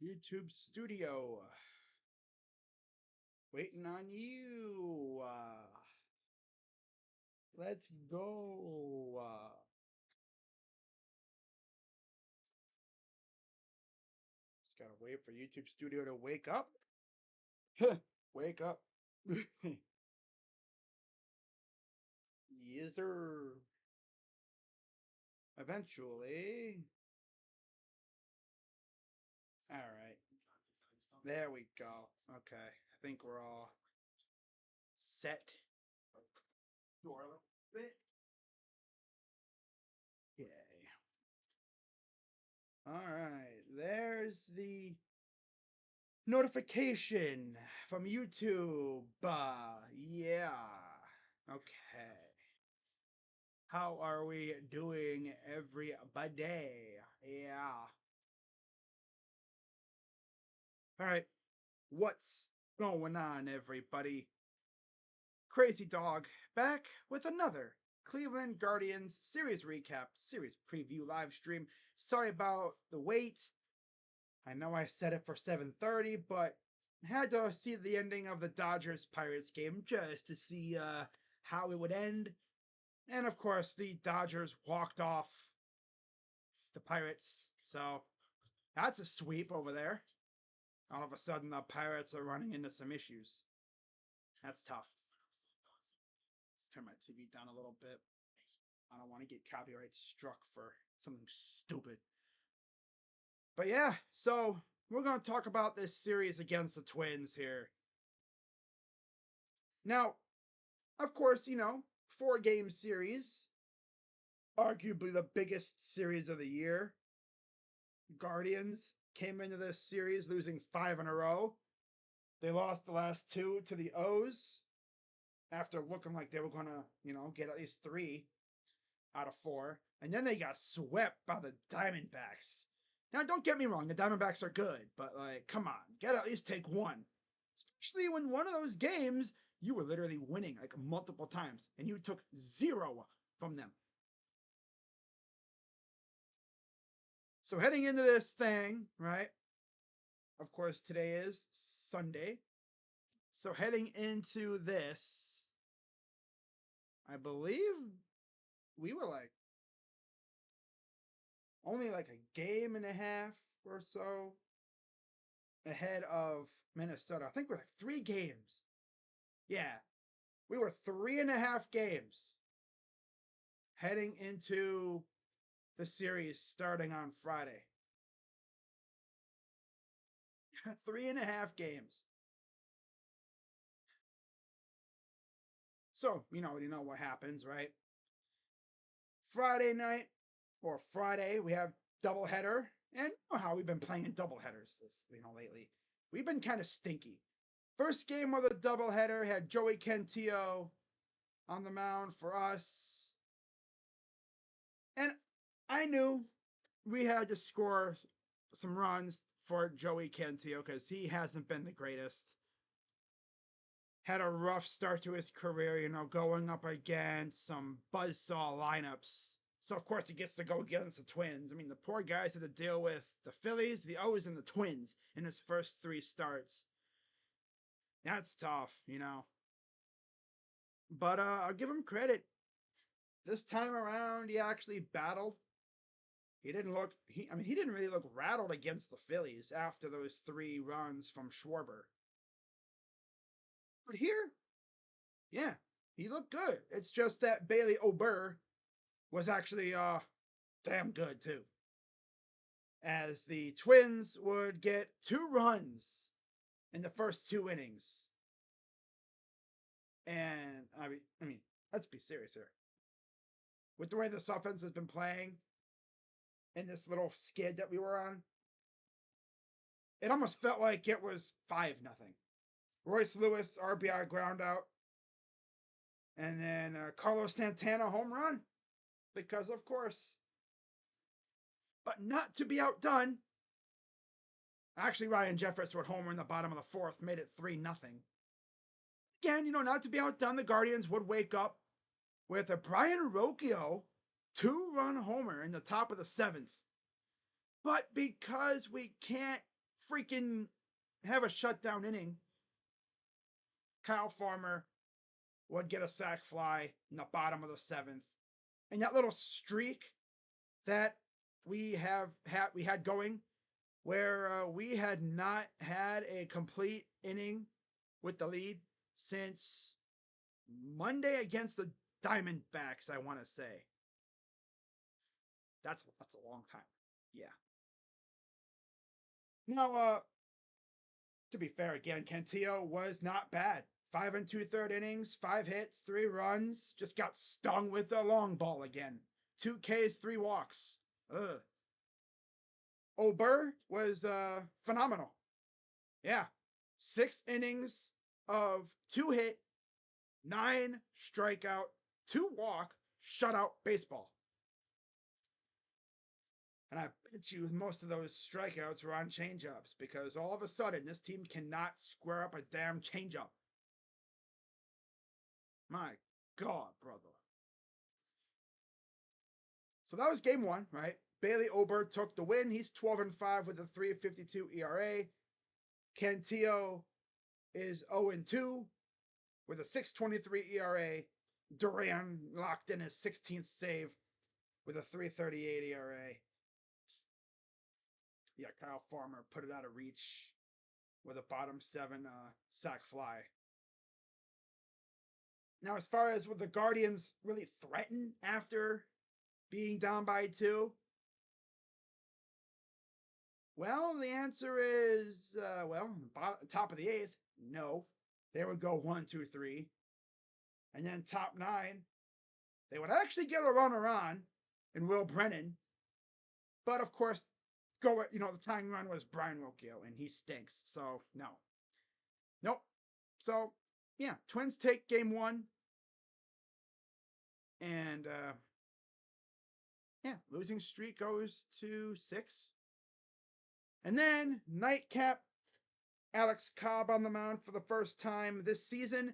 YouTube studio. Waiting on you. Let's go. Just gotta wait for YouTube studio to wake up. Wake up. Yes, sir. Eventually. All right. There we go. Okay. I think we're all set. Yay. All right. There's the notification from YouTube. Yeah. Okay. How are we doing, everybody? Yeah. All right. What's going on, everybody? Crazy Dog back with another Cleveland Guardians series recap, series preview live stream. Sorry about the wait. I know I said it for 7:30, but had to see the ending of the Dodgers Pirates game just to see how it would end. And of course, the Dodgers walked off the Pirates. So that's a sweep over there. All of a sudden, the Pirates are running into some issues. That's tough. Turn my TV down a little bit. I don't want to get copyright struck for something stupid. But yeah, so we're going to talk about this series against the Twins here. Now, of course, 4-game series, arguably the biggest series of the year. Guardians came into this series losing 5 in a row. They lost the last 2 to the O's after looking like they were going to, get at least 3 out of 4. And then they got swept by the Diamondbacks. Now, don't get me wrong, the Diamondbacks are good, but come on, gotta at least take one. Especially when one of those games you were literally winning like multiple times and you took 0 from them. So heading into this thing, right? Of course, today is Sunday. So heading into this, I believe we were like only like a game and a half or so ahead of Minnesota. I think we're like 3 games. Yeah, we were 3.5 games heading into the series starting on Friday. 3.5 games. So, you know what happens, right? Friday night or Friday, we have doubleheader. And you know how we've been playing doubleheaders lately. We've been kind of stinky. First game of the doubleheader had Joey Cantillo on the mound for us. And I knew we had to score some runs for Joey Cantillo because he hasn't been the greatest. Had a rough start to his career, going up against some buzzsaw lineups. So, of course, he gets to go against the Twins. I mean, the poor guy's had to deal with the Phillies, the O's, and the Twins in his first 3 starts. That's tough. But I'll give him credit. This time around, he actually battled. He didn't look. He didn't really look rattled against the Phillies after those 3 runs from Schwarber. But here, yeah, he looked good. It's just that Bailey Ober was actually damn good too. As the Twins would get 2 runs in the first 2 innings. And I mean, let's be serious here. With the way this offense has been playing in this little skid that we were on, it almost felt like it was 5-0. Royce Lewis RBI ground out, and then Carlos Santana home run, because of course. But not to be outdone. Actually, Ryan Jeffers would homer in the bottom of the 4th, made it 3-0. Again, not to be outdone, the Guardians would wake up with a Brian Rocchio 2-run homer in the top of the 7th. But because we can't freaking have a shutdown inning, Kyle Farmer would get a sac fly in the bottom of the seventh. And that little streak that we had going, where we had not had a complete inning with the lead since Monday against the Diamondbacks, I want to say. That's a long time. Yeah. Now, to be fair, again, Cantillo was not bad. 5 and 2/3 innings, 5 hits, 3 runs. Just got stung with a long ball again. 2 Ks, 3 walks. Ugh. Ober was phenomenal. Yeah. 6 innings of 2 hit, 9 strikeout, 2 walk, shutout baseball. And I bet you most of those strikeouts were on changeups because all of a sudden this team cannot square up a damn changeup. My God, brother. So that was game 1, right? Bailey Ober took the win. He's 12 and 5 with a 3.52 ERA. Cantillo is 0 and 2 with a 6.23 ERA. Duran locked in his 16th save with a 3.38 ERA. Yeah, Kyle Farmer put it out of reach with a bottom 7 sac fly. Now, as far as would the Guardians really threaten after being down by 2? Well, the answer is, top of the 8th, no. They would go 1, 2, 3. And then top 9, they would actually get a runner on in Will Brennan. But of course, the tying run was Brian Rocchio, and he stinks. So, no. Nope. So, yeah, Twins take game 1. And, losing streak goes to 6. And then, nightcap, Alex Cobb on the mound for the first time this season.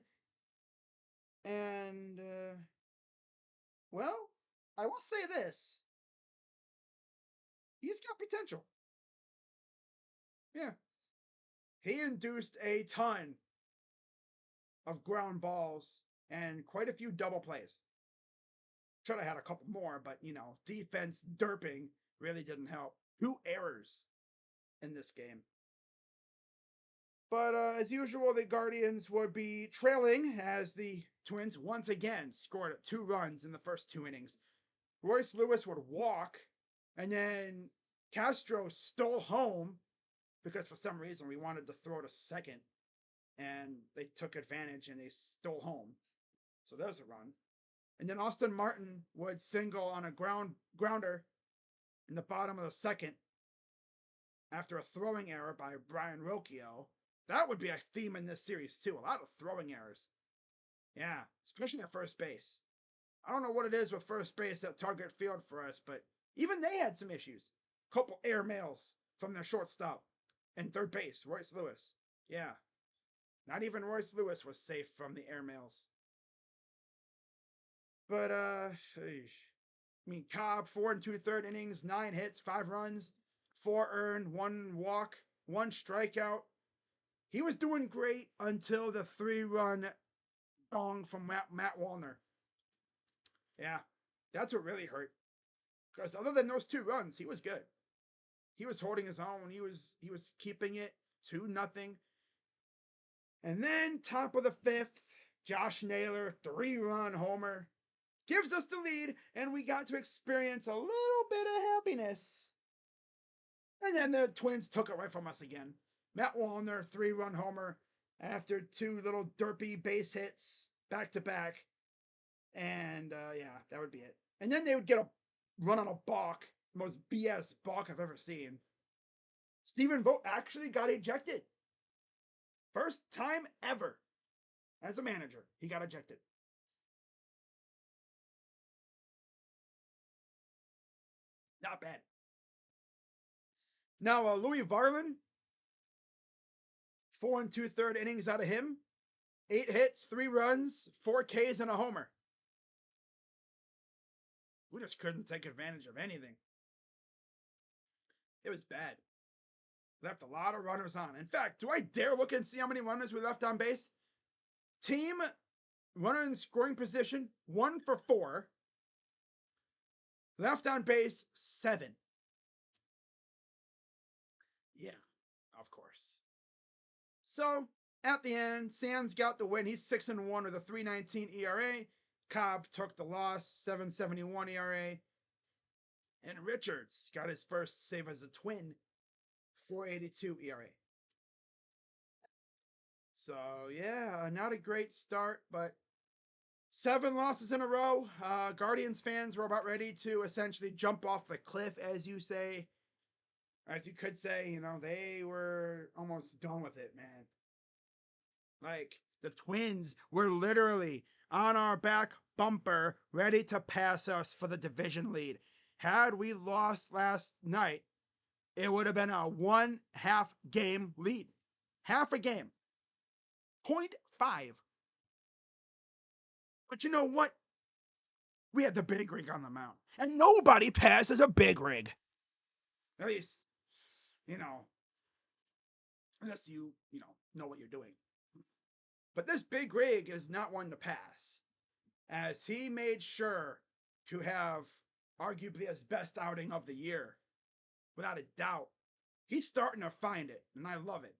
And, I will say this. He's got potential. Yeah. He induced a ton of ground balls and quite a few double plays. Should have had a couple more, but, defense derping really didn't help. 2 errors in this game. But as usual, the Guardians would be trailing as the Twins once again scored 2 runs in the first 2 innings. Royce Lewis would walk, and then Castro stole home because for some reason we wanted to throw to second, and they took advantage and they stole home. So there's a run. And then Austin Martin would single on a grounder in the bottom of the second after a throwing error by Brian Rocchio. That would be a theme in this series too. A lot of throwing errors. Yeah, especially at first base. I don't know what it is with first base at Target Field for us, but even they had some issues. Couple air mails from their shortstop and third base, Royce Lewis. Yeah. Not even Royce Lewis was safe from the air mails. But Cobb, 4 and 2/3 innings, 9 hits, 5 runs, 4 earned, 1 walk, 1 strikeout. He was doing great until the 3-run dong from Matt Wallner. Yeah, that's what really hurt. Because other than those 2 runs, he was good. He was holding his own. He was keeping it 2-0. And then top of the 5th, Josh Naylor, 3-run homer, gives us the lead, and we got to experience a little bit of happiness. And then the Twins took it right from us again. Matt Wallner, 3-run homer after 2 little derpy base hits back to back. And that would be it. And then they would get a run on a balk, most BS balk I've ever seen. Stephen Vogt actually got ejected. First time ever as a manager, he got ejected. Not bad. Now, Louis Varland, 4 and 2/3 innings out of him. 8 hits, 3 runs, 4 Ks, and a homer. We just couldn't take advantage of anything. It was bad. Left a lot of runners on. In fact, do I dare look and see how many runners we left on base? Team runner in scoring position, 1 for 4. Left on base, 7. Yeah, of course. So at the end, Sands got the win. He's 6-1 with a 3.19 ERA. Cobb took the loss, 7.71 ERA. And Richards got his first save as a Twin, 4.82 ERA. So yeah, not a great start, but 7 losses in a row. Guardians fans were about ready to essentially jump off the cliff, as you say. As you could say, you know, they were almost done with it, man. Like, the Twins were literally on our back bumper, ready to pass us for the division lead. Had we lost last night, it would have been a 1/2 game lead. Half a game. 0.5. But you know what? We had the big rig on the mound. And nobody passes a big rig. At least, you know, unless you know what you're doing. But this big rig is not one to pass, as he made sure to have arguably his best outing of the year, without a doubt. He's starting to find it, and I love it.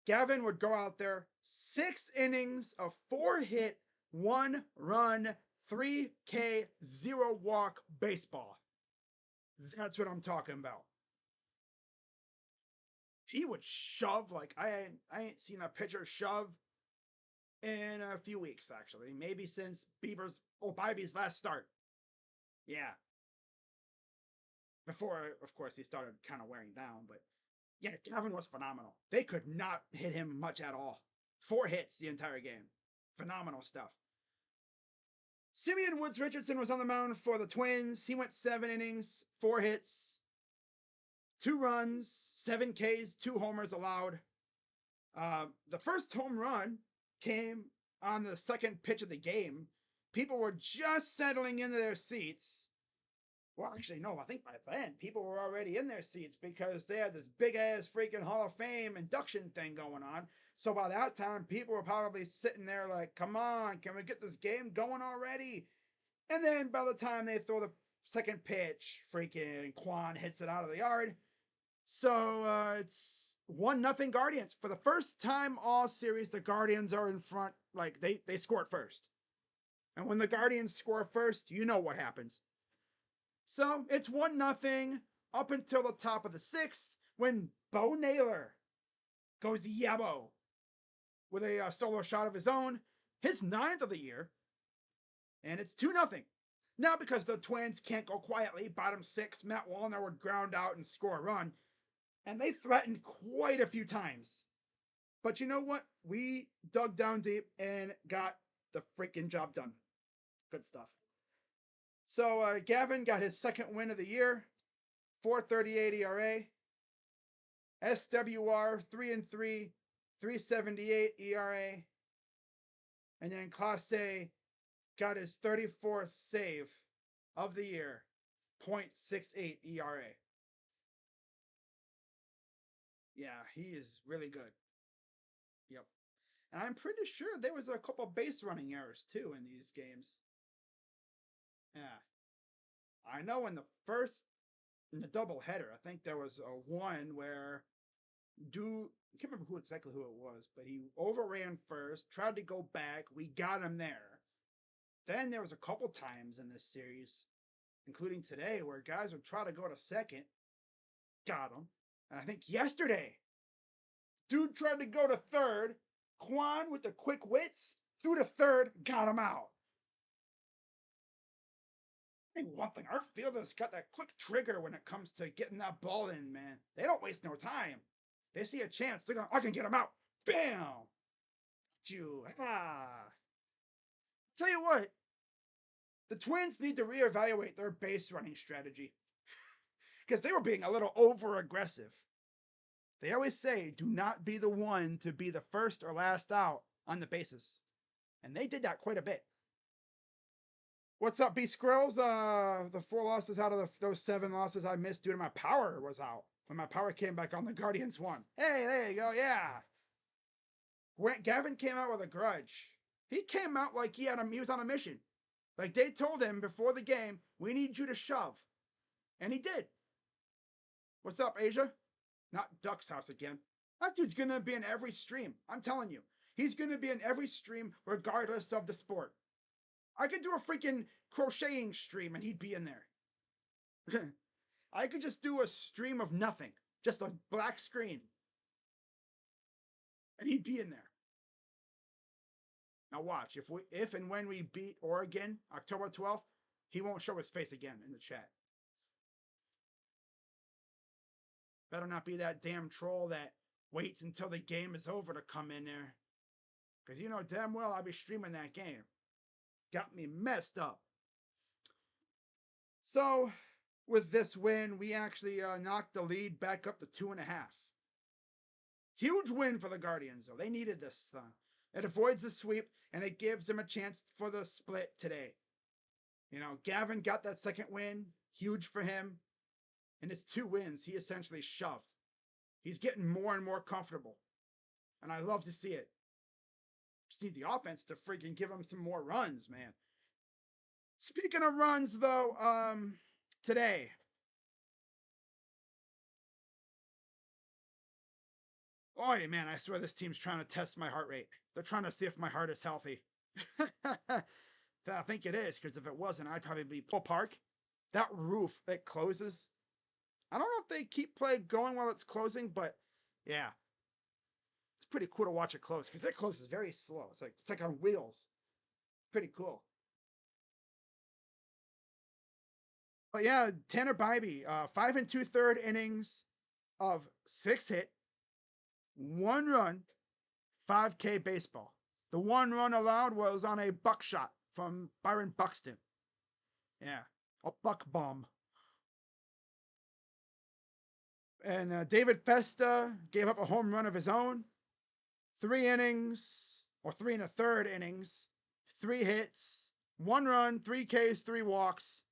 Gavin would go out there, 6 innings of 4 hit, 1 run, 3K, 0 walk baseball. That's what I'm talking about. He would shove like I ain't seen a pitcher shove in a few weeks, actually. Maybe since Bibby's last start. Yeah. Before, of course, he started kind of wearing down, but yeah, Gavin was phenomenal. They could not hit him much at all. 4 hits the entire game. Phenomenal stuff. Simeon Woods Richardson was on the mound for the Twins. He went 7 innings, 4 hits, 2 runs, 7 Ks, 2 homers allowed. The first home run came on the second pitch of the game. People were just settling into their seats. Well, actually, no, I think by then people were already in their seats because they had this big ass freaking Hall of Fame induction thing going on. So by that time, people were probably sitting there like, come on, can we get this game going already? And then by the time they throw the second pitch, freaking Quan hits it out of the yard. So it's 1-0 Guardians. For the first time all series, the Guardians are in front. Like, they scored first. And when the Guardians score first, you know what happens. So it's 1-0 up until the top of the 6th when Bo Naylor goes yabo with a solo shot of his own, his 9th of the year, and it's 2-0. Now, because the Twins can't go quietly, bottom 6, Matt Wallner would ground out and score a run, and they threatened quite a few times. But you know what? We dug down deep and got the freaking job done. Good stuff. So Gavin got his 2nd win of the year, 4.38 ERA. SWR 3-3, 3.78 ERA. And then Clase got his 34th save of the year, 0.68 ERA. Yeah, he is really good. Yep. And I'm pretty sure there was a couple base running errors too in these games. Yeah. I know in the double header, I think there was a one where I can't remember exactly who it was, but he overran first, tried to go back. We got him there. Then there was a couple times in this series, including today, where guys would try to go to second, got him. And I think yesterday, dude tried to go to third. Quan with the quick wits threw to third, got him out. I think one thing, our fielders got that quick trigger when it comes to getting that ball in, man. They don't waste no time. They see a chance, they're going, I can get him out. Bam! You. Tell you what, the Twins need to reevaluate their base running strategy because they were being a little over aggressive. They always say, do not be the one to be the first or last out on the bases. And they did that quite a bit. What's up, B Skrills? The 4 losses out of those 7 losses I missed due to my power was out. When my power came back on, the Guardians won. Hey, there you go. Yeah. Gavin came out with a grudge. He came out like he was on a mission. Like they told him before the game, we need you to shove. And he did. What's up, Asia? Not Duck's house again. That dude's gonna be in every stream. I'm telling you. He's gonna be in every stream regardless of the sport. I could do a freaking crocheting stream and he'd be in there. I could just do a stream of nothing. Just a black screen. And he'd be in there. Now watch, if and when we beat Oregon October 12th, he won't show his face again in the chat. Better not be that damn troll that waits until the game is over to come in there. Because you know damn well I'll be streaming that game. Got me messed up. So, with this win, we actually knocked the lead back up to 2.5. Huge win for the Guardians, though. They needed this. It avoids the sweep, and it gives them a chance for the split today. You know, Gavin got that second win. Huge for him. In his 2 wins, he essentially shoved. He's getting more and more comfortable. And I love to see it. Just need the offense to freaking give him some more runs, man. Speaking of runs, though, today. Oh, man, I swear this team's trying to test my heart rate. They're trying to see if my heart is healthy. I think it is, because if it wasn't, I'd probably be Pull Park. That roof that closes. I don't know if they keep play going while it's closing, but yeah. It's pretty cool to watch it close, because it closes very slow. It's like on wheels. Pretty cool. But yeah, Tanner Bibee, 5 2/3 innings of 6 hit, 1 run, 5K baseball. The 1 run allowed was on a buckshot from Byron Buxton. Yeah, a buck bomb. And David Festa gave up a home run of his own. 3 innings, or 3 1/3 innings, 3 hits, 1 run, 3 Ks, 3 walks.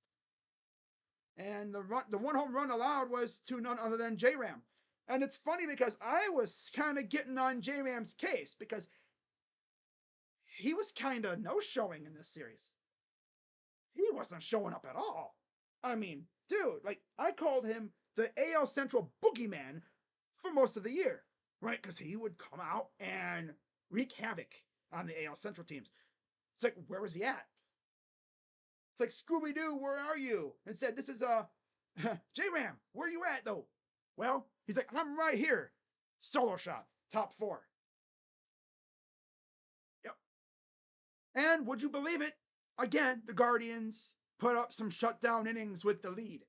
And the 1 home run allowed was to none other than J-Ram. And it's funny because I was kind of getting on J-Ram's case because he was kind of no-showing in this series. He wasn't showing up at all. I mean, dude, like, I called him the AL Central boogeyman for most of the year, right? Because he would come out and wreak havoc on the AL Central teams. It's like, where was he at? It's like, Scooby-Doo, where are you? And said, this is J-Ram, where are you at, though? Well, he's like, I'm right here. Solo shot, top 4. Yep. And would you believe it? Again, the Guardians put up some shutdown innings with the lead.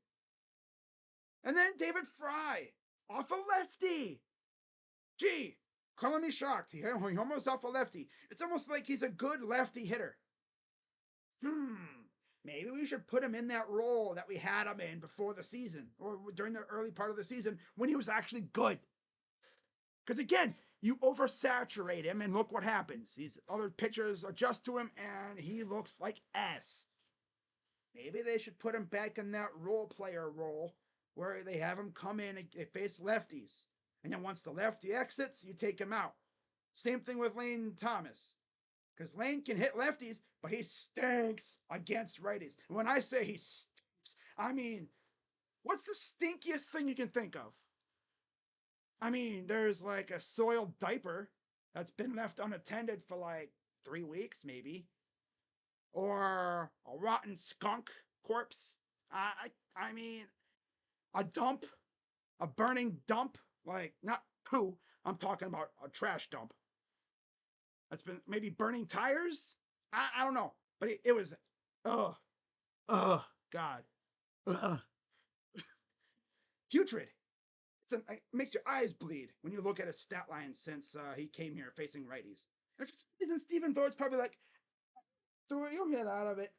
And then David Fry, off a lefty. Gee, calling me shocked. He almost off a lefty. It's almost like he's a good lefty hitter. Maybe we should put him in that role that we had him in before the season, or during the early part of the season when he was actually good. Because again, you oversaturate him and look what happens. These other pitchers adjust to him and he looks like ass. Maybe they should put him back in that role player role where they have him come in and face lefties. And then once the lefty exits, you take him out. Same thing with Lane Thomas. Because Lane can hit lefties, but he stinks against righties. And when I say he stinks, I mean, what's the stinkiest thing you can think of? I mean, there's like a soiled diaper that's been left unattended for like 3 weeks, maybe. Or a rotten skunk corpse. I mean, a dump, a burning dump, like not poo. I'm talking about a trash dump. That's been maybe burning tires. I don't know, but it was, God, putrid. It makes your eyes bleed when you look at his stat line since he came here facing righties. And for some reason, Stephen Vogt's probably like, you'll get out of it.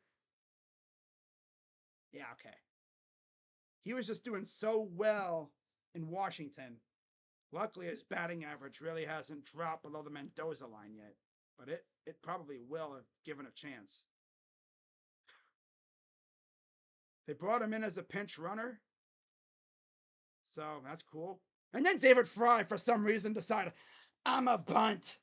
Yeah, okay. He was just doing so well in Washington. Luckily, his batting average really hasn't dropped below the Mendoza line yet. But it probably will if given a chance. They brought him in as a pinch runner. So that's cool. And then David Fry, for some reason, decided, I'm a bunt.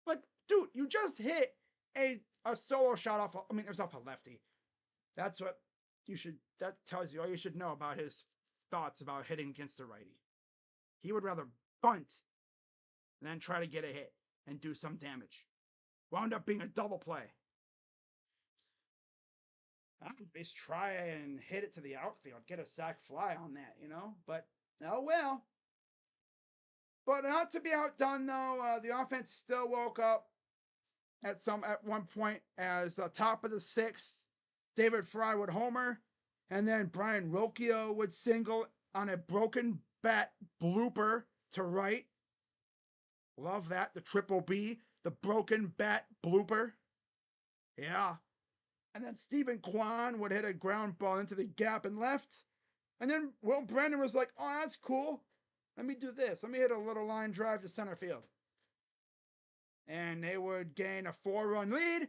Like, dude, you just hit a solo shot off. I mean, it was off a lefty. That's what you should. That tells you all you should know about his thoughts about hitting against the righty. He would rather bunt than try to get a hit and do some damage. Wound up being a double play. I would at least try and hit it to the outfield, get a sac fly on that, you know. But oh well. But not to be outdone though, the offense still woke up at one point as the top of the sixth, David Fry would homer, and then Brian Rocchio would single on a broken bat blooper to right. Love that, the triple B, the broken bat blooper. Yeah. And then Stephen Kwan would hit a ground ball into the gap and left. And then Will Brennan was like, oh, that's cool. Let me do this. Let me hit a little line drive to center field. And they would gain a 4-run lead.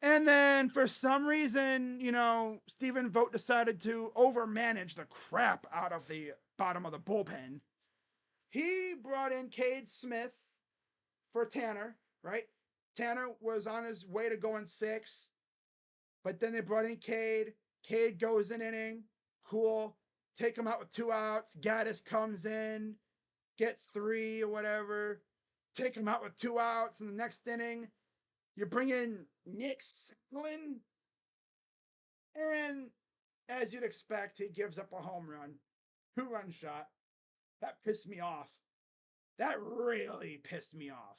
And then for some reason, you know, Stephen Vogt decided to overmanage the crap out of the bottom of the bullpen. He brought in Cade Smith for Tanner, right? Tanner was on his way to going 6, but then they brought in Cade. Cade goes an inning. Cool. Take him out with 2 outs. Gaddis comes in, gets 3 or whatever. Take him out with 2 outs in the next inning. You bring in Nick Sandlin, and as you'd expect, he gives up a home run. 2-run shot. That pissed me off. That really pissed me off.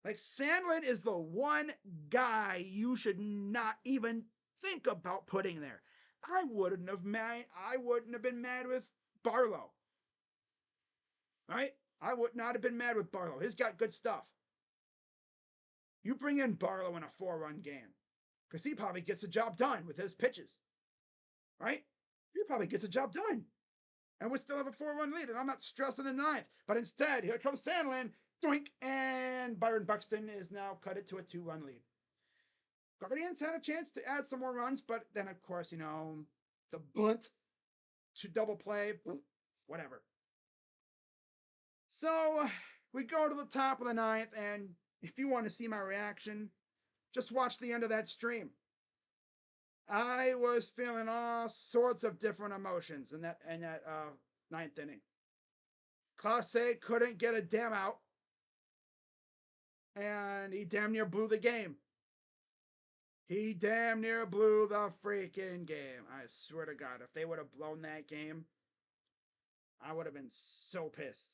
Like, Sandlin is the one guy you should not even think about putting there. I wouldn't have been mad with Barlow. Right? I would not have been mad with Barlow. He's got good stuff. You bring in Barlow in a 4-run game, because he probably gets the job done with his pitches. Right? He probably gets the job done. And we still have a 4-run lead, and I'm not stressing the 9th. But instead, here comes Sandlin, doink, and Byron Buxton is now cut it to a 2-run lead. Guardians had a chance to add some more runs, but then, of course, you know, the bunt to double play, whatever. So we go to the top of the 9th, and if you want to see my reaction, just watch the end of that stream. I was feeling all sorts of different emotions in that 9th inning. Clase couldn't get a damn out, and he damn near blew the game. He damn near blew the freaking game. I swear to God, if they would have blown that game, I would have been so pissed.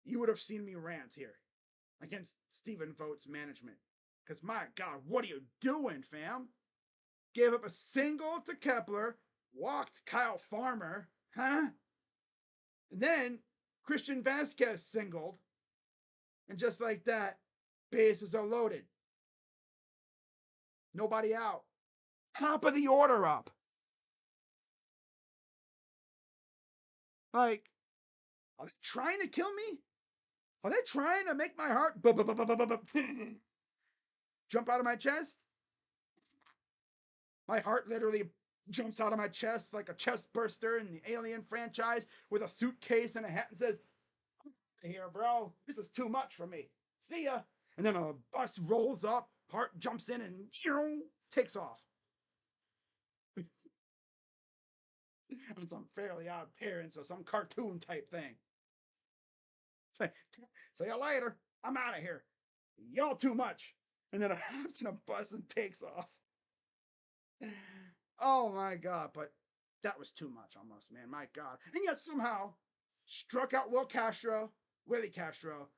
You would have seen me rant here against Stephen Vogt's management. Because, my God, what are you doing, fam? Gave up a single to Kepler, walked Kyle Farmer, huh? And then Christian Vasquez singled. And just like that, bases are loaded. Nobody out. Top of the order up. Like, are they trying to kill me? Are they trying to make my heart jump out of my chest? My heart literally jumps out of my chest like a chest burster in the Alien franchise with a suitcase and a hat and says, here, bro, this is too much for me. See ya. And then a bus rolls up, heart jumps in and takes off. On some Fairly Odd Parents or some cartoon type thing. Say, see you later. I'm out of here. Y'all too much. And then hops in a bus and takes off. Oh my God, but that was too much almost, man. My God. And yet somehow struck out Willie Castro,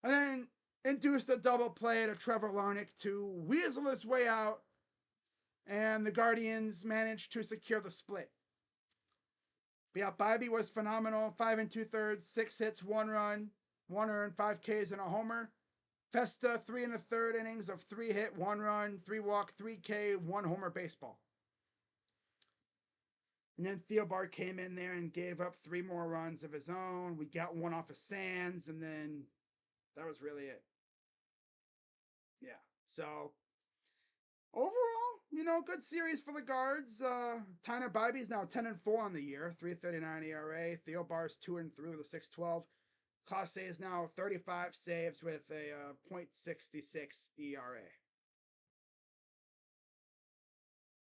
and then induced a double play to Trevor Larnach to weasel his way out, and the Guardians managed to secure the split. But yeah, Bibee was phenomenal. 5 2/3, 6 hits, 1 run, 1 earned, 5 Ks, and a homer. Festa, 3 1/3 innings of 3 hit, 1 run, 3 walk, 3 K, 1 homer baseball. And then Theobald came in there and gave up 3 more runs of his own. We got 1 off of Sands, and then that was really it. Yeah. So Overall, good series for the guards. Tyner Bibby's now 10-4 on the year, 3.39 ERA. Theo Bar's 2-3 with a 6.12. Clase is now 35 saves with a .66 ERA.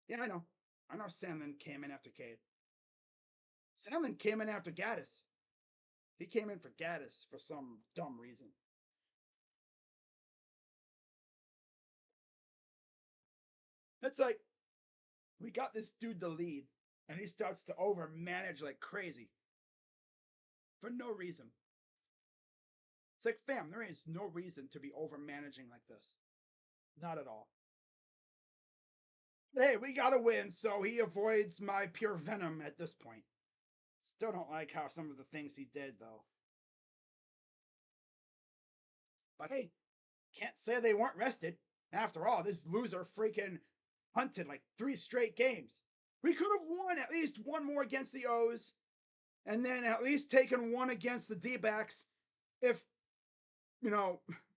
Yeah, I know. I know Sandlin came in after Cade. Sandlin came in after Gaddis. He came in for Gaddis for some dumb reason. It's like we got this dude the lead, and he starts to overmanage like crazy for no reason. It's like, fam, there is no reason to be overmanaging like this. Not at all. But hey, we gotta win, so he avoids my pure venom at this point. Still don't like how some of the things he did, though. But hey, can't say they weren't rested. After all, this loser freaking hunted like 3 straight games. We could have won at least one more against the O's, and then at least taken one against the D-backs if,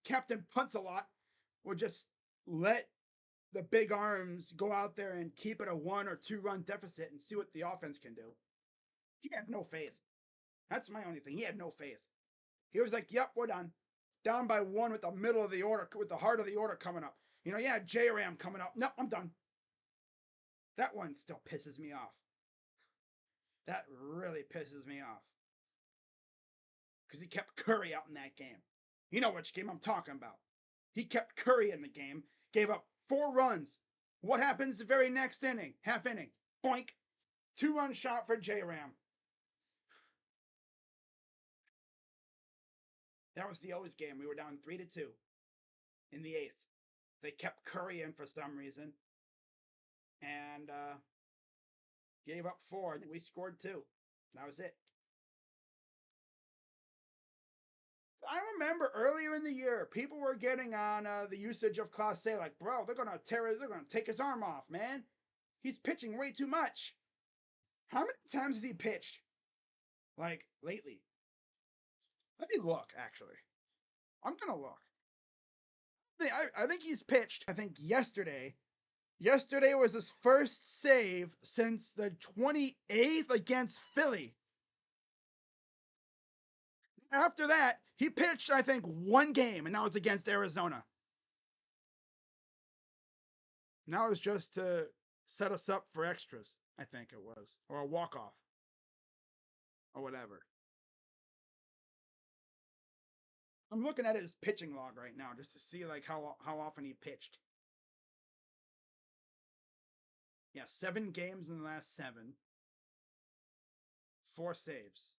Captain Punts a lot would just let the big arms go out there and keep it a 1 or 2 run deficit and see what the offense can do. He had no faith. That's my only thing. He had no faith. He was like, yep, we're done. Down by 1 with the middle of the order, with the heart of the order coming up. J-Ram coming up. No, I'm done. That one still pisses me off. That really pisses me off. Because he kept Curry out in that game. You know which game I'm talking about. He kept Curry in the game, gave up 4 runs. What happens the very next inning? Half inning. Boink. 2-run shot for J-Ram. That was the O's game. We were down 3-2 in the 8th. They kept Curry in for some reason. And gave up 4. We scored 2. That was it. I remember earlier in the year, people were getting on the usage of Clase, like, bro, they're gonna take his arm off, man. He's pitching way too much. How many times has he pitched? Like, lately? Let me look, actually. I'm gonna look. I think he's pitched, I think, yesterday. Yesterday was his first save since the 28th against Philly. After that, he pitched, I think, 1 game, and that was against Arizona. Now it's just to set us up for extras, I think it was, or a walk-off, or whatever. I'm looking at his pitching log right now just to see like how often he pitched. Yeah, 7 games in the last 7. 4 saves.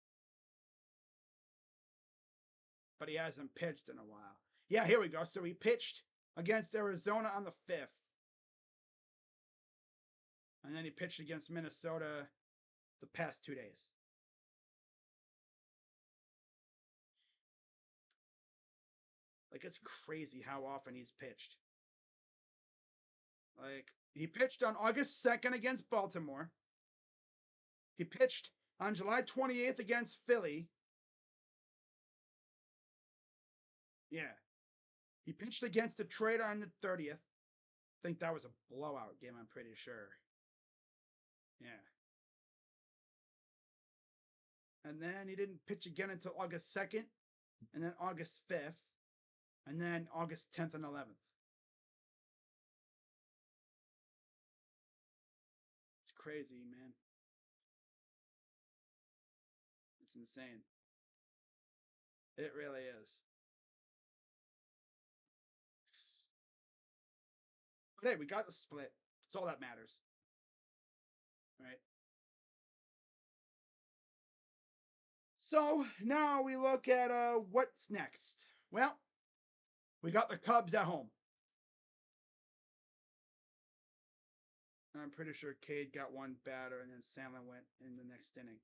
But he hasn't pitched in a while. Yeah, here we go. So he pitched against Arizona on the 5th. And then he pitched against Minnesota the past 2 days. Like, it's crazy how often he's pitched. Like, he pitched on August 2nd against Baltimore. He pitched on July 28th against Philly. Yeah. He pitched against Detroit on the 30th. I think that was a blowout game, I'm pretty sure. Yeah. And then he didn't pitch again until August 2nd, and then August 5th, and then August 10th and 11th. It's crazy, man. It's insane. It really is. But hey, we got the split. It's all that matters. Right? So now we look at what's next. Well, we got the Cubs at home. I'm pretty sure Cade got 1 batter, and then Sandlin went in the next inning.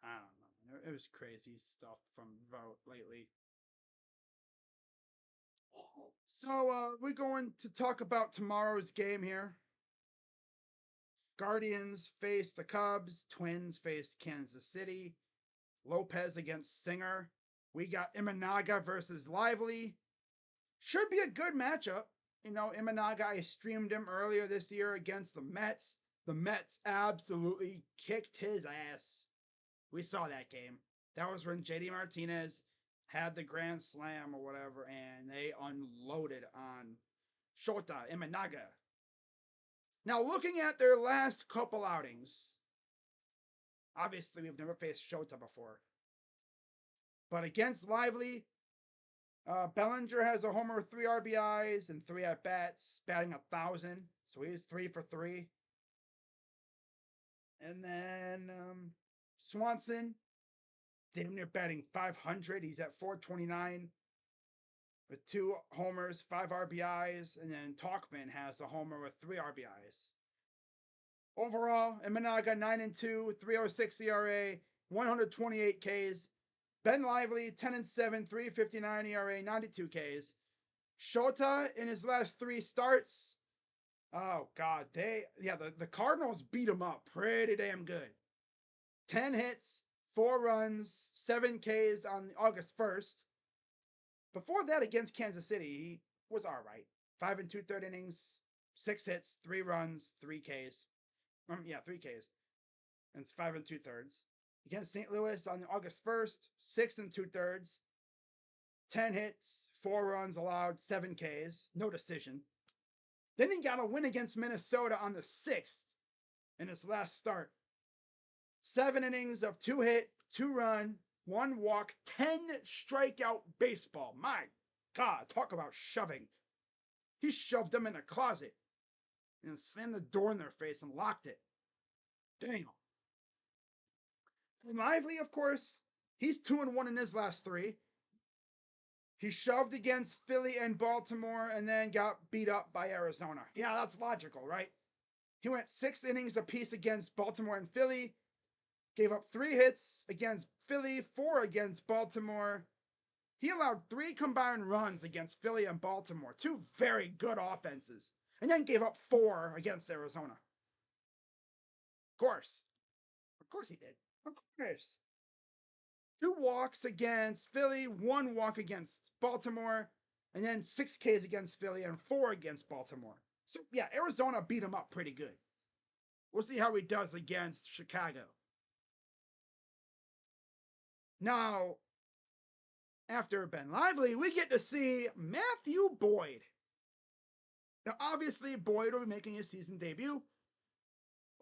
I don't know. It was crazy stuff from Vogt lately. So we're going to talk about tomorrow's game here. Guardians face the Cubs. Twins face Kansas City. Lopez against Singer. We got Imanaga versus Lively. Should be a good matchup. You know, Imanaga, I streamed him earlier this year against the Mets. The Mets absolutely kicked his ass. We saw that game. That was when JD Martinez had the grand slam or whatever, and they unloaded on Shota Imanaga. Now, looking at their last couple outings, obviously we've never faced Shota before. But against Lively, Bellinger has a homer with 3 RBIs and 3 at bats, batting 1,000. So he's 3 for 3. And then Swanson, damn near batting 500. He's at 429 with 2 homers, 5 RBIs. And then Talkman has a homer with 3 RBIs. Overall, Imanaga 9-2, 3.06 ERA, 128 Ks. Ben Lively 10-7, 3.59 ERA, 92 Ks. Shota in his last 3 starts. Oh God, the Cardinals beat him up pretty damn good. 10 hits, 4 runs, 7 Ks on August 1st. Before that, against Kansas City, he was all right. 5 2/3 innings, 6 hits, 3 runs, 3 Ks. 3 Ks. And it's 5 2/3. Against St. Louis on August 1st, 6 2/3. 10 hits, 4 runs allowed, 7 Ks, no decision. Then he got a win against Minnesota on the 6th in his last start. 7 innings of 2 hit, 2 run, 1 walk, 10 strikeout baseball. My God, talk about shoving. He shoved them in a closet and slammed the door in their face and locked it. Damn. And Lively, of course, he's 2-1 in his last 3. He shoved against Philly and Baltimore and then got beat up by Arizona. Yeah, that's logical, right? He went 6 innings apiece against Baltimore and Philly, gave up 3 hits against Philly, 4 against Baltimore. He allowed 3 combined runs against Philly and Baltimore, 2 very good offenses, and then gave up 4 against Arizona. Of course he did. Of course. 2 walks against Philly, 1 walk against Baltimore, and then 6 Ks against Philly and 4 against Baltimore. So, yeah, Arizona beat him up pretty good. We'll see how he does against Chicago. Now, after Ben Lively, we get to see Matthew Boyd. Now, obviously, Boyd will be making his season debut.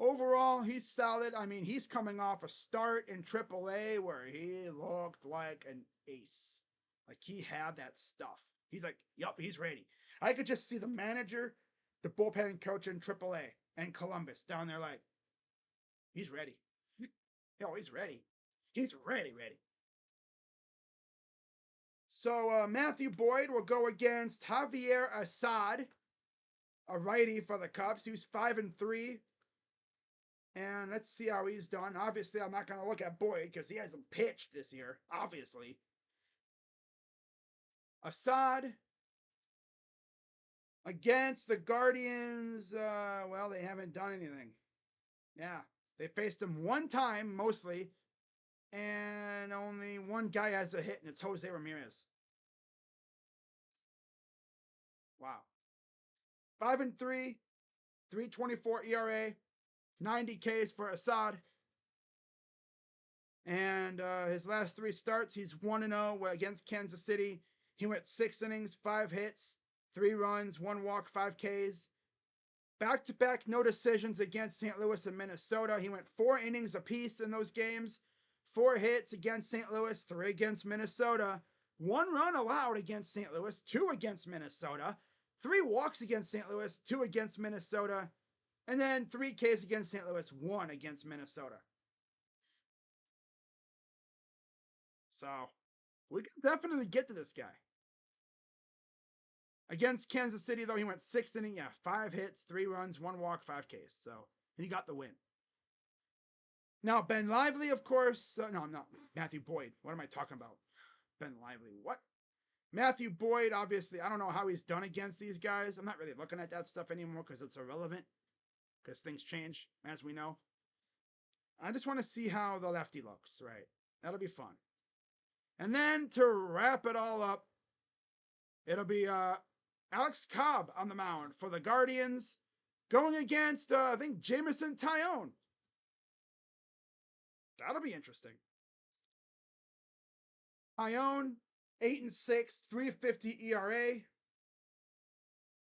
Overall, he's solid. I mean, he's coming off a start in AAA where he looked like an ace. Like, he had that stuff. He's like, yup, he's ready. I could just see the manager, the bullpen coach in AAA, and Columbus down there like, he's ready. Yo, he's ready. He's ready. So, Matthew Boyd will go against Javier Assad, a righty for the Cubs, who's 5-3. And let's see how he's done. Obviously, I'm not going to look at Boyd because he hasn't pitched this year, obviously. Assad against the Guardians. Well, they haven't done anything. Yeah, they faced him 1 time, mostly. And only 1 guy has a hit, and it's Jose Ramirez. Wow. 5-3, 3.24 ERA, 90 Ks for Assad. And his last 3 starts, he's 1-0 against Kansas City. He went 6 innings, 5 hits, 3 runs, 1 walk, 5 Ks. Back-to-back no decisions against St. Louis and Minnesota. He went 4 innings apiece in those games. 4 hits against St. Louis, 3 against Minnesota. 1 run allowed against St. Louis, 2 against Minnesota. 3 walks against St. Louis, 2 against Minnesota. And then 3 Ks against St. Louis, 1 against Minnesota. So, we can definitely get to this guy. Against Kansas City, though, he went 6 innings, 5 hits, 3 runs, 1 walk, 5 Ks. So, he got the win. Now, Ben Lively, of course. No, I'm not. Matthew Boyd. What am I talking about? Ben Lively. What? Matthew Boyd, obviously, I don't know how he's done against these guys. I'm not really looking at that stuff anymore because it's irrelevant. because things change, as we know. I just want to see how the lefty looks, right? That'll be fun. And then to wrap it all up, it'll be Alex Cobb on the mound for the Guardians, going against I think Jameson Taillon. That'll be interesting. Taillon, 8-6, 3.50 ERA.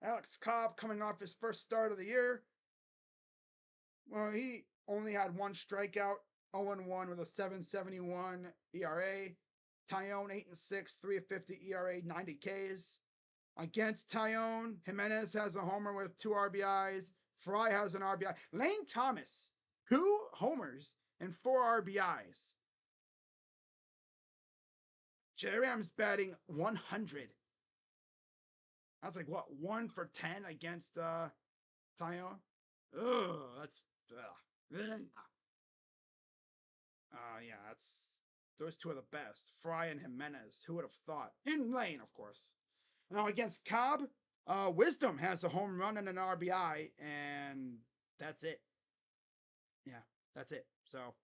Alex Cobb coming off his first start of the year. Well, he only had one strikeout, 0-1 with a 7.71 ERA. Taillon, 8-6, 3.50 ERA, 90 Ks. Against Taillon, Jimenez has a homer with 2 RBIs. Fry has an RBI. Lane Thomas, 2 homers and 4 RBIs. J-Ram's batting 100. That's like what, 1 for 10 against Taillon? Ugh, that's yeah, that's those two are the best. Fry and Jimenez. Who would have thought? In Lane, of course. Now against Cobb, Wisdom has a home run and an RBI, and that's it. Yeah, that's it. So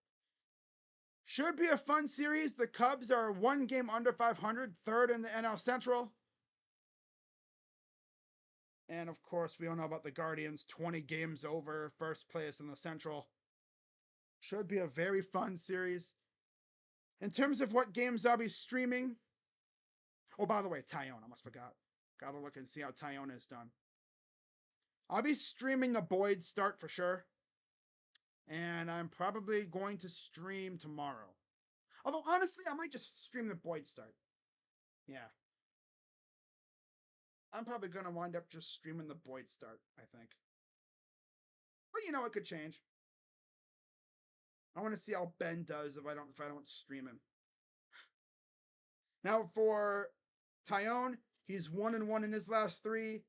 should be a fun series. The Cubs are 1 game under 500, third in the NL Central. And of course, we all know about the Guardians, 20 games over, first place in the Central. Should be a very fun series. In terms of what games I'll be streaming. Oh, by the way, Taillon, I almost forgot. Gotta look and see how Taillon is done. I'll be streaming the Boyd start for sure. And I'm probably going to stream tomorrow. Although, honestly, I might just stream the Boyd start. Yeah. I'm probably going to wind up just streaming the Boyd start, I think. But, you know, it could change. I want to see how Ben does if I don't stream him. Now, for Taillon, he's 1-1 in his last 3.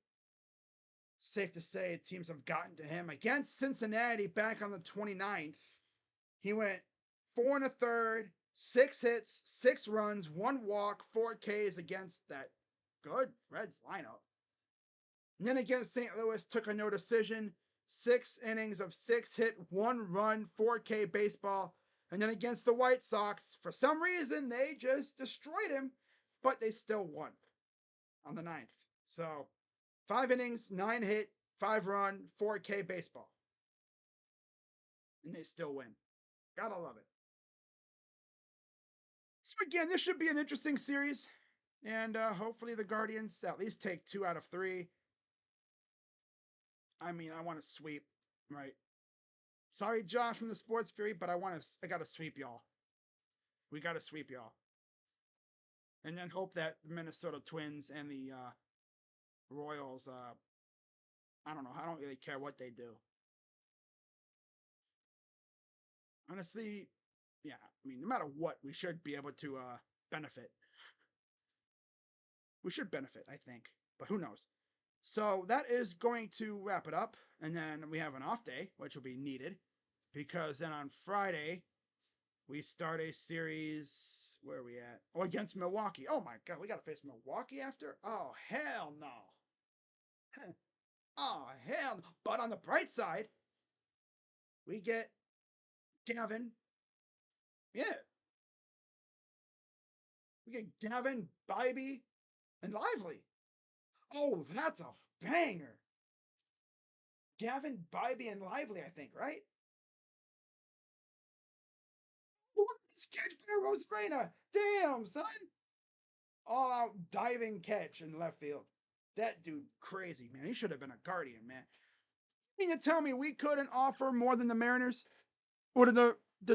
Safe to say teams have gotten to him. Against Cincinnati back on the 29th, he went 4 1/3, 6 hits, 6 runs, 1 walk, 4 Ks against that good Reds lineup. And then against St. Louis, took a no decision, 6 innings of 6 hit, 1 run, 4K baseball. And then against the White Sox, for some reason, they just destroyed him, but they still won on the 9th. So 5 innings, 9 hit, 5 run, 4K baseball. And they still win. Gotta love it. So again, this should be an interesting series. And hopefully the Guardians at least take 2 out of 3. I mean, I want to sweep, right? Sorry, Josh from the Sports Fury, but I gotta sweep y'all. We gotta sweep y'all. And then hope that the Minnesota Twins and the Royals, I don't know, I don't really care what they do. Honestly, yeah, I mean, no matter what, we should be able to benefit. We should benefit, I think, but who knows? So that is going to wrap it up, and then we have an off day, which will be needed, because then on Friday we start a series. Where are we at? Oh, against Milwaukee. Oh my God, we got to face Milwaukee after? Oh, hell no. Oh, hell no. But on the bright side, we get Gavin. Yeah. We get Gavin, Bybee, and Lively. Oh, that's a banger. Gavin, Bybee, and Lively, I think, right? Look at this catch by Rosarena. Damn, son. All out diving catch in left field. That dude crazy, man. He should have been a Guardian, man. You mean to tell me we couldn't offer more than the Mariners? Or did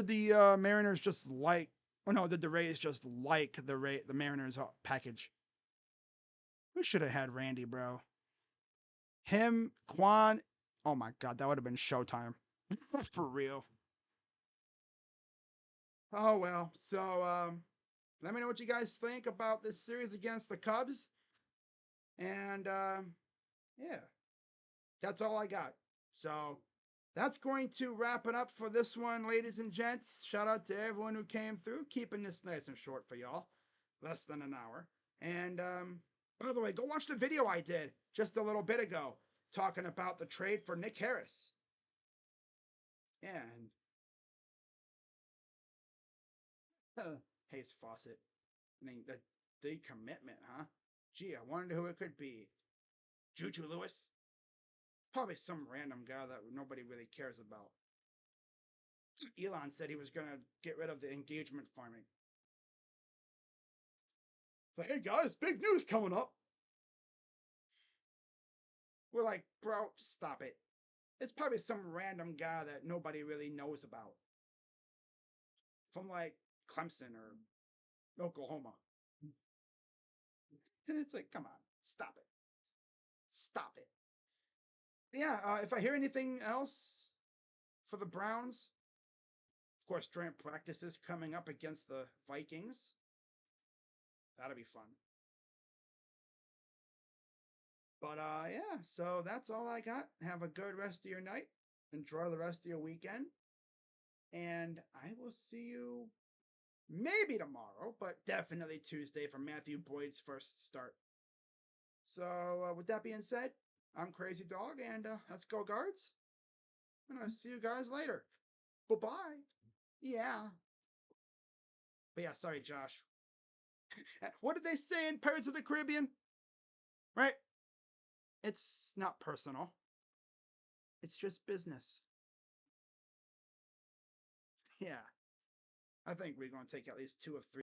the Mariners just like? Or no, did the Rays just like the Mariners package? We should have had Randy, bro. Him, Quan. Oh my God, that would have been showtime. For real. Oh well. So let me know what you guys think about this series against the Cubs. And yeah, that's all I got. So that's going to wrap it up for this one, ladies and gents. Shout out to everyone who came through, keeping this nice and short for y'all. Less than an hour. And by the way, go watch the video I did just a little bit ago talking about the trade for Nick Harris. Yeah, and Hayes Fawcett. I mean, the commitment, huh? Gee, I wonder who it could be. Juju Lewis? Probably some random guy that nobody really cares about. Elon said he was gonna get rid of the engagement farming. It's like, hey guys, big news coming up. We're like, bro, just stop it. It's probably some random guy that nobody really knows about from like Clemson or Oklahoma. And it's like, come on, stop it. Stop it. Yeah, if I hear anything else for the Browns, of course, joint practices coming up against the Vikings. That'll be fun. But yeah, so that's all I got. Have a good rest of your night. Enjoy the rest of your weekend. And I will see you maybe tomorrow, but definitely Tuesday for Matthew Boyd's first start. So, with that being said, I'm Crazy Dog, and let's go, guards. And I'll see you guys later. Bye bye. Yeah. But yeah, sorry, Josh. What did they say in Pirates of the Caribbean? Right? It's not personal, it's just business. Yeah. I think we're going to take at least two of three.